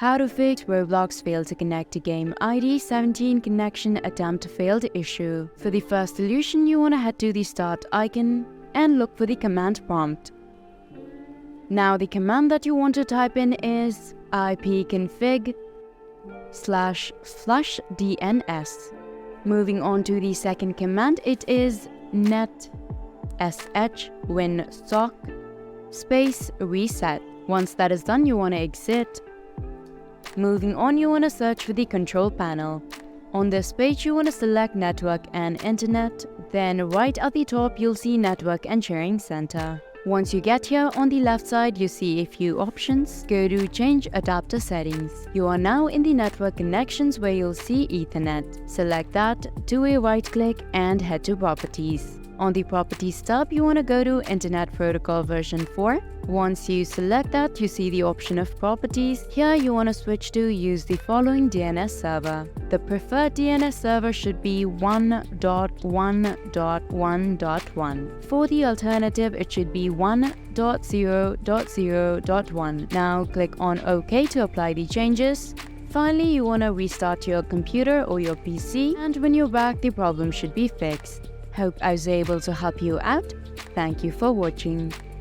How to fix Roblox failed to connect to game ID 17 connection attempt failed issue. For the first solution, you want to head to the start icon and look for the command prompt. Now the command that you want to type in is ipconfig//DNS. Moving on to the second command, it is net sh-win-sock --reset. Once that is done, you want to exit. Moving on, you want to search for the control panel. On this page, you want to select Network and Internet. Then right at the top, you'll see Network and Sharing Center. Once you get here, on the left side, you see a few options. Go to Change Adapter Settings. You are now in the network connections where you'll see Ethernet. Select that, do a right click and head to Properties. On the Properties tab, you want to go to Internet Protocol version 4. Once you select that, you see the option of Properties. Here you want to switch to use the following DNS server. The preferred DNS server should be 1.1.1.1. For the alternative, it should be 1.0.0.1. Now click on OK to apply the changes. Finally, you want to restart your computer or your PC, and when you're back, the problem should be fixed. Hope I was able to help you out. Thank you for watching.